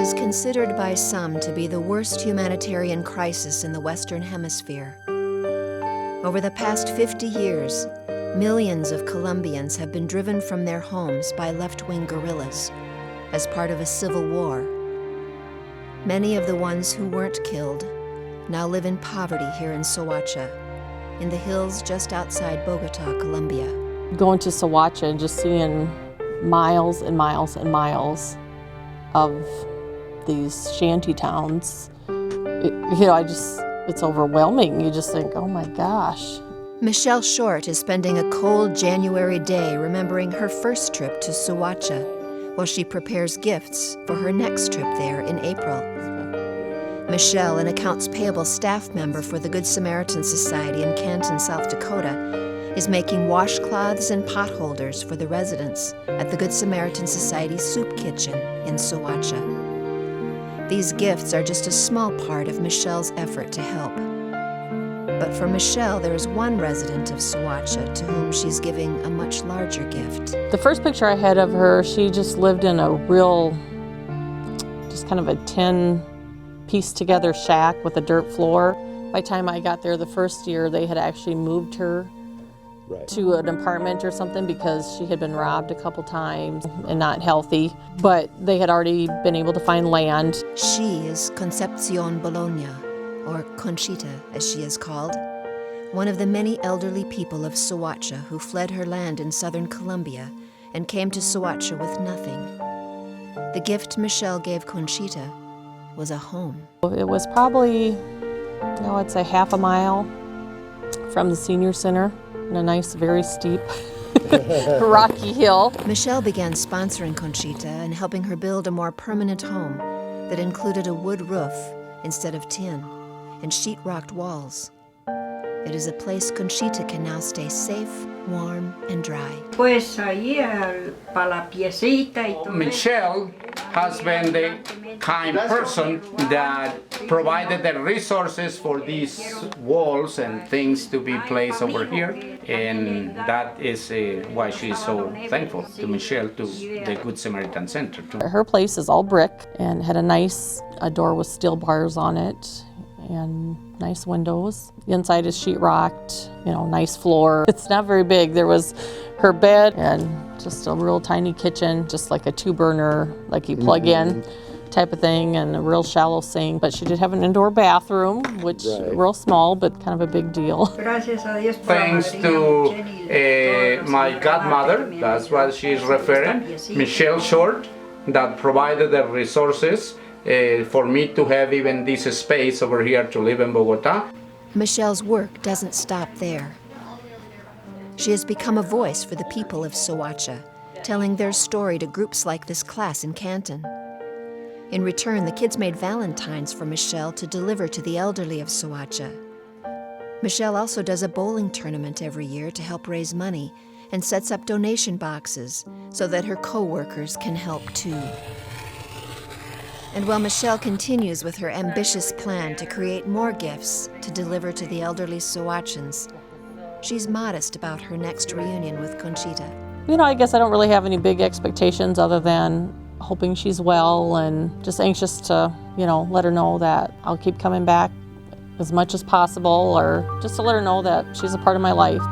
is considered by some to be the worst humanitarian crisis in the Western Hemisphere. Over the past 50 years, millions of Colombians have been driven from their homes by left-wing guerrillas as part of a civil war. Many of the ones who weren't killed now live in poverty here in Soacha, in the hills just outside Bogota, Colombia. Going to Soacha and just seeing miles and miles and miles of these shanty towns, it's overwhelming. You just think, oh my gosh. Michelle Short is spending a cold January day remembering her first trip to Soacha while she prepares gifts for her next trip there in April. Michelle, an accounts payable staff member for the Good Samaritan Society in Canton, South Dakota, is making washcloths and potholders for the residents at the Good Samaritan Society soup kitchen in Soacha. These gifts are just a small part of Michelle's effort to help. But for Michelle, there is one resident of Soacha to whom she's giving a much larger gift. The first picture I had of her, she just lived in a real, just kind of a tin pieced together shack with a dirt floor. By the time I got there the first year, they had actually moved her to an apartment or something because she had been robbed a couple times and not healthy. But they had already been able to find land. She is Concepcion Bologna, or Conchita as she is called, one of the many elderly people of Soacha who fled her land in southern Colombia and came to Soacha with nothing. The gift Michelle gave Conchita was a home. It was probably, I'd say half a mile from the senior center in a nice, very steep, rocky hill. Michelle began sponsoring Conchita and helping her build a more permanent home that included a wood roof instead of tin and sheetrocked walls. It is a place Conchita can now stay safe, warm, and dry. Michelle has been the kind person that provided the resources for these walls and things to be placed over here, and that is why she's so thankful to Michelle, to the Good Samaritan Center too. Her place is all brick and had a door with steel bars on it and nice windows. The inside is sheetrocked, nice floor. It's not very big. There was her bed and just a real tiny kitchen, just like a 2-burner, like you plug in type of thing, and a real shallow sink. But she did have an indoor bathroom, which real small, but kind of a big deal. Thanks to my godmother, that's what she's referring, Michelle Short, that provided the resources for me to have even this space over here to live in Bogota. Michelle's work doesn't stop there. She has become a voice for the people of Soacha, telling their story to groups like this class in Canton. In return, the kids made valentines for Michelle to deliver to the elderly of Soacha. Michelle also does a bowling tournament every year to help raise money and sets up donation boxes so that her co-workers can help too. And while Michelle continues with her ambitious plan to create more gifts to deliver to the elderly Soachans, she's modest about her next reunion with Conchita. I guess I don't really have any big expectations other than hoping she's well and just anxious to, let her know that I'll keep coming back as much as possible, or just to let her know that she's a part of my life.